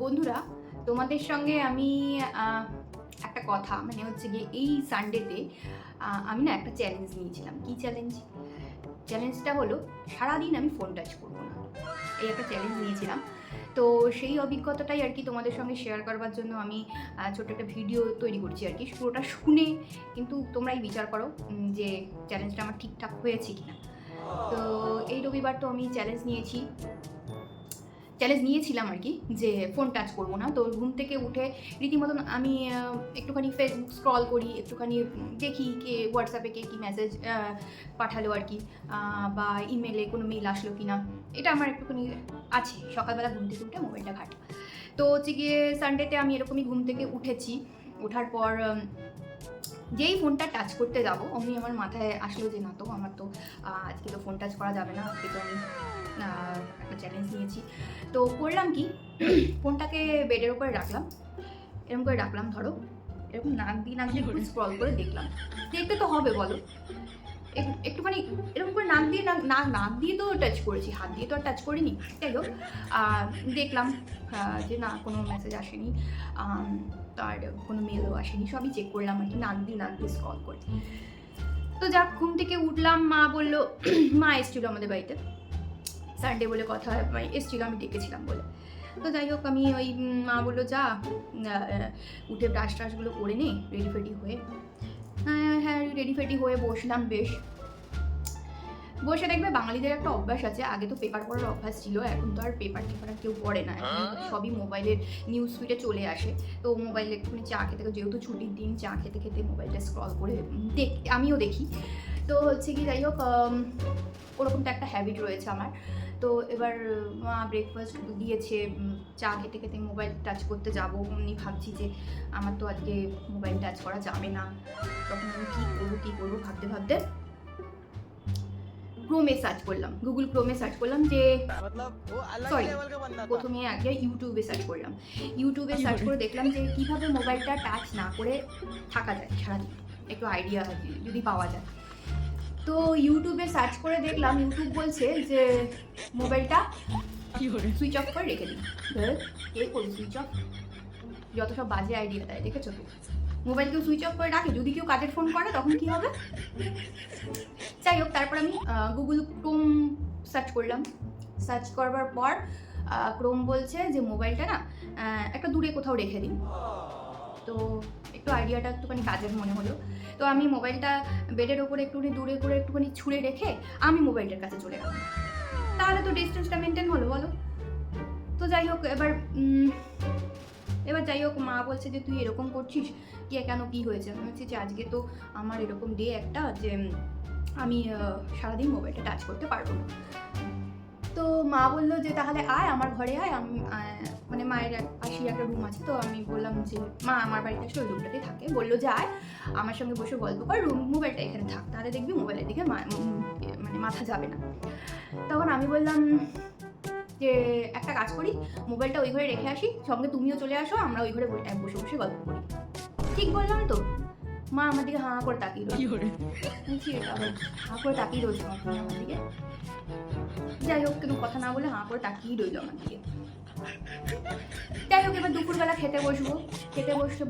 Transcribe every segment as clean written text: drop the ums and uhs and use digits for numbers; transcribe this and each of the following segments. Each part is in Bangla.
বন্ধুরা, তোমাদের সঙ্গে আমি একটা কথা মানে হচ্ছে গিয়ে এই সানডেতে আমি না একটা চ্যালেঞ্জ নিয়েছিলাম। কি চ্যালেঞ্জ? চ্যালেঞ্জটা হলো সারাদিন আমি ফোন টাচ করবো না। এই একটা চ্যালেঞ্জ নিয়েছিলাম। তো সেই অভিজ্ঞতাটাই আর কি তোমাদের সঙ্গে শেয়ার করবার জন্য আমি ছোট্ট একটা ভিডিও তৈরি করছি আর কি। পুরোটা শুনে কিন্তু তোমরাই বিচার করো যে চ্যালেঞ্জটা আমার ঠিকঠাক হয়েছে কিনা। তো এই রবিবার তো আমি চ্যালেঞ্জ নিয়েছিলাম আর কি, যে ফোন টাচ করবো না। তো ঘুম থেকে উঠে রীতিমতন আমি একটুখানি ফেসবুক স্ক্রল করি, একটুখানি দেখি কে হোয়াটসঅ্যাপে কে কী মেসেজ পাঠালো আর কি, বা ইমেলে কোনো মেইল আসলো কি না, এটা আমার একটুখানি আছে। সকালবেলা ঘুম থেকে উঠে মোবাইলটা ঘাঁটা। তো হচ্ছে গিয়ে সানডেতে আমি এরকমই ঘুম থেকে উঠেছি। ওঠার পর যেই ফোনটা টাচ করতে যাবো অমনি আমার মাথায় আসলো যে না, তো আমার তো আজকে তো ফোন টাচ করা যাবে না, আজকে তো আমি একটা চ্যালেঞ্জ নিয়েছি। তো করলাম কি, ফোনটাকে বেডের উপরে রাখলাম, এরকম করে রাখলাম, ধরো এরকম নাক দিয়ে একটু স্ক্রল করে দেখলাম। দেখতে তো হবে বলো, একটুখানি এরকম করে নাক দিয়ে তো টাচ করেছি, হাত দিয়ে তো আর টাচ করিনি। যাই হোক, দেখলাম যে না, কোনো মেসেজ আসেনি, আর কোনো মেলও আসেনি, সবই চেক করলাম আর কি, নাক দিয়ে স্ক্রল করে। তো যাক, ঘুম থেকে উঠলাম, মা বললো মা এসেছিলো আমাদের বাড়িতে, সানডে বলে কথা, এসেছিলো, আমি ডেকেছিলাম বলে। তো যাই হোক, আমি ওই মা বললো যা উঠে ব্রাশগুলো করে নে, রেডি হয়ে। হ্যাঁ, রেডি হয়ে বসলাম। বেশ বসে দেখবে, বাঙালিদের একটা অভ্যাস আছে, আগে তো পেপার পড়ার অভ্যাস ছিল, এখন তো আর পেপার টেপার আর কেউ পড়ে না, এখন সবই মোবাইলের নিউজ ফিডে চলে আসে। তো মোবাইলে একটুখানি চা খেতে, যেহেতু ছুটির দিন, চা খেতে খেতে মোবাইলটা স্ক্রল করে আমিও দেখি। তো হচ্ছে কি, যাই হোক, ওরকমটা একটা হ্যাবিট রয়েছে আমার। তো এবার মা ব্রেকফাস্ট দিয়েছে, চা খেতে খেতে মোবাইল টাচ করতে যাবো, অমনি ভাবছি যে আমার তো আজকে মোবাইল টাচ করা যাবে না। তখন আমি কী করবো ভাবতে ভাবতে গুগল ক্রোমে সার্চ করলাম যে প্রথমে আগে ইউটিউবে সার্চ করলাম। ইউটিউবে সার্চ করে দেখলাম যে কীভাবে মোবাইলটা টাচ না করে থাকা যায় সারাদিন, একটু আইডিয়া যদি পাওয়া যায়। তো ইউটিউবে সার্চ করে দেখলাম, ইউটিউব বলছে যে মোবাইলটা সুইচ অফ করে রেখে দিই। কে করি সুইচ অফ? যত সব বাজে আইডিয়া দেয়, দেখেছো তো? মোবাইল কেউ সুইচ অফ করে রাখে? যদি কেউ কাজের ফোন করে তখন কি হবে? যাই হোক, তারপর আমি গুগল ক্রোম সার্চ করলাম। সার্চ করবার পর ক্রোম বলছে যে মোবাইলটা না একটা দূরে কোথাও রেখে দিন। তো একটু আইডিয়াটা একটুখানি কাজের মনে হলো। তো আমি মোবাইলটা বেডের ওপরে একটুখানি দূরে করে একটুখানি ছুঁড়ে রেখে আমি মোবাইলটার কাছে চলে গেলাম। তাহলে তো ডিস্টেন্সটা মেনটেন হলো, বলো? তো যাই হোক, এবার যাই হোক, মা বলছে যে তুই এরকম করছিস কেন, কি হয়েছে? আমি বলছি যে আজকে তো আমার এরকম ডে একটা, যে আমি সারাদিন মোবাইলটা টাচ করতে পারবো না। তো মা বললো যে তাহলে আয় আমার ঘরে আয়। আমি মানে মায়ের পাশে একটা রুম আছে, তো আমি বললাম যে মা আমার বাড়িতে আসলে ওই রুমটাতেই থাকে। বললো যে আয় আমার সঙ্গে বসে গল্প কর, মোবাইলটা এখানে থাক, তাহলে দেখবি মোবাইলের দিকে মানে মাথা যাবে না। তখন আমি বললাম যে একটা কাজ করি, মোবাইলটা ওই ঘরে রেখে আসি, সঙ্গে তুমিও চলে আসো, আমরা ওই ঘরে বসে বসে গল্প করি। ঠিক বললাম তো? মা আমার দিকে হাঁ করে তাকিয়ে রয়েছে আমার দিকে। যাই হোক, কোনো কথা না বলে হাঁ করে তাকিয়েই রইল আমার দিকে। যাই হোক, এবার দুপুরবেলা খেতে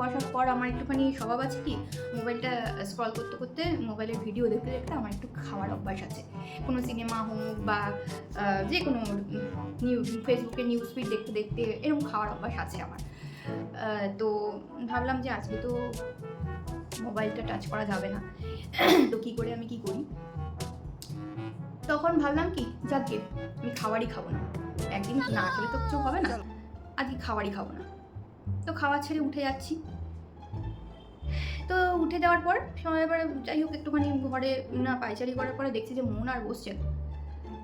বসার পর আমার একটুখানি স্বভাব আছে কি, মোবাইলটা স্ক্রল করতে করতে, মোবাইলের ভিডিও দেখতে দেখতে আমার একটু খাওয়ার অভ্যাস আছে। কোনো সিনেমা হোক বা যে কোনো ফেসবুকে নিউজ ফিড দেখতে দেখতে এরকম খাওয়ার অভ্যাস আছে আমার। তো ভাবলাম যে আজকে তো মোবাইলটা টাচ করা যাবে না, তো আমি কি করি? তখন ভাবলাম কি, যাকে আমি খাবারই খাবো না, একদিন না খেলে তো কিছু হবে না, আজকে খাবারই খাবো না। তো খাওয়া ছেড়ে উঠে যাচ্ছি। তো উঠে যাওয়ার পর এবার যাই হোক, একটুখানি ঘরে না পায়চারি করার পরে দেখছি যে মন আর বসছে না।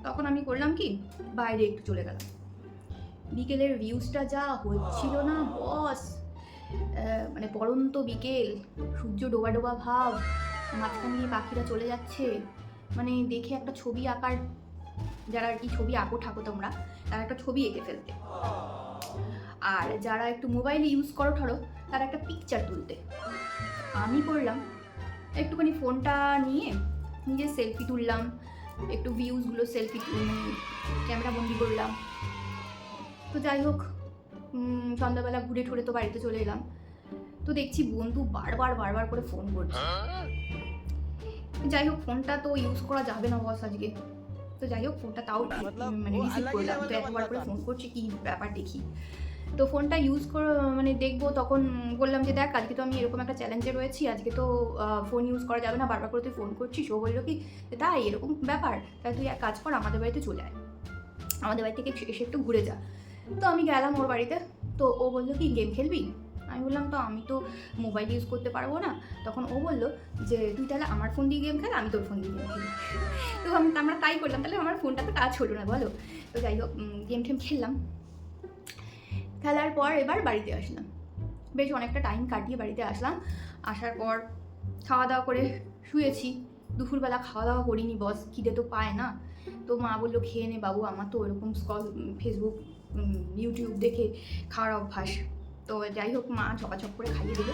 তখন আমি করলাম কি, বাইরে একটু চলে গেলাম। বিকেলের ভিউজটা যা হচ্ছিল না বস, মানে পড়ন্ত বিকেল, সূর্য ডোবা ডোবা ভাব, মাঝখান দিয়ে পাখিরা চলে যাচ্ছে, মানে দেখে একটা ছবি আঁকার, যারা আর কি ছবি আঁকো ঠাকো তোমরা, তারা একটা ছবি এঁকে ফেলতে, আর যারা একটু মোবাইল ইউজ করো ঠারো, তারা একটা পিকচার তুলতে। আমি করলাম একটুখানি ফোনটা নিয়ে নিজের সেলফি তুললাম, একটু ভিউজগুলো ক্যামেরা বন্দি করলাম। তো যাই হোক, সন্ধ্যাবেলা ঘুরে ঠুরে তো বাড়িতে চলে এলাম। তো দেখছি বন্ধু বারবার করে ফোন করছে। যাই হোক, ফোনটা তো ইউজ করা যাবে না বস আজকে। তো যাই হোক, ফোনটা তাও মানে রিসিভ করলাম। তো এতবার করে ফোন করছে, কি ব্যাপার দেখি। তো ফোনটা ইউজ করে মানে দেখবো, তখন বললাম যে দেখ আজকে তো আমি এরকম একটা চ্যালেঞ্জে রয়েছি, আজকে তো ফোন ইউজ করা যাবে না, বারবার করে তুই ফোন করছিস। ও বললো কি তাই এরকম ব্যাপার, তাই তুই এক কাজ কর, আমাদের বাড়িতে চলে আয়, আমাদের বাড়ি থেকে এসে একটু ঘুরে যা। তো আমি গেলাম ওর বাড়িতে। তো ও বললো কি গেম খেলবি? আমি বললাম তো আমি তো মোবাইল ইউজ করতে পারবো না। তখন ও বললো যে তুই তাহলে আমার ফোন দিয়ে গেম খেল, আমি তোর ফোন দিয়ে গেম খেলি। তো আমরা তাই করলাম, তাহলে আমার ফোনটা তো টাচ হলো না বলো। তো যাই হোক, গেম টেম খেললাম। খেলার পর এবার বাড়িতে আসলাম, বেশ অনেকটা টাইম কাটিয়ে বাড়িতে আসলাম। আসার পর খাওয়া দাওয়া করে শুয়েছি। দুপুরবেলা খাওয়া দাওয়া করিনি বস, খিদে তো পায় না। তো মা বললো খেয়ে নে বাবু, আমার তো ওরকম ফেসবুক ইউটিউব দেখে খাওয়ার অভ্যাস। তো যাই হোক, মা ঝপাঝপ করে খাইয়ে দিল।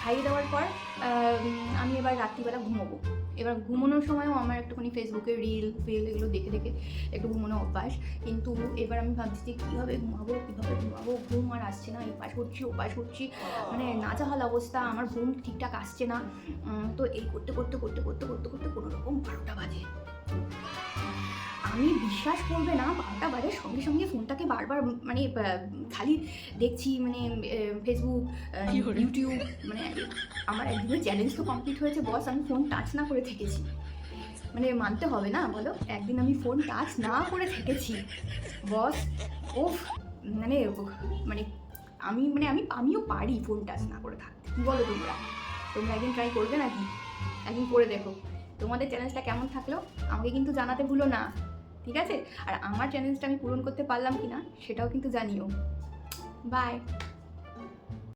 খাইয়ে দেওয়ার পর আমি এবার রাত্রিবেলা ঘুমোবো। এবার ঘুমানোর সময়ও আমার একটুখানি ফেসবুকে রিল এগুলো দেখে দেখে একটু ঘুমানো অভ্যাস। কিন্তু এবার আমি ভাবছি যে কীভাবে ঘুমাবো, ঘুম আর আসছে না, এই পাশ করছি ও পাশ করছি, মানে নাজেহাল অবস্থা, আমার ঘুম ঠিকঠাক আসছে না। তো এই করতে কোনো রকম 12টা বাজে। আমি বিশ্বাস করবে না, 12টা বাজে সঙ্গে ফোনটাকে বারবার মানে খালি দেখছি, মানে ফেসবুক, ইউটিউব, মানে আমার একদিনের চ্যালেঞ্জ তো কমপ্লিট হয়েছে বস, আমি ফোন টাচ না করে থেকেছি। মানে মানতে হবে না বলো, একদিন আমি ফোন টাচ না করে থেকেছি বস। ওফ, মানে মানে আমিও পারি ফোন টাচ না করে থাকতে। কী বলো তোমরা একদিন ট্রাই করবে নাকি? একদিন করে দেখো। তোমাদের চ্যালেঞ্জটা কেমন থাকলো আমাকে কিন্তু জানাতে ভুলো না, ঠিক আছে? আর আমার চ্যালেঞ্জটা আমি পূরণ করতে পারলাম কি না সেটাও কিন্তু জানিও। বাই।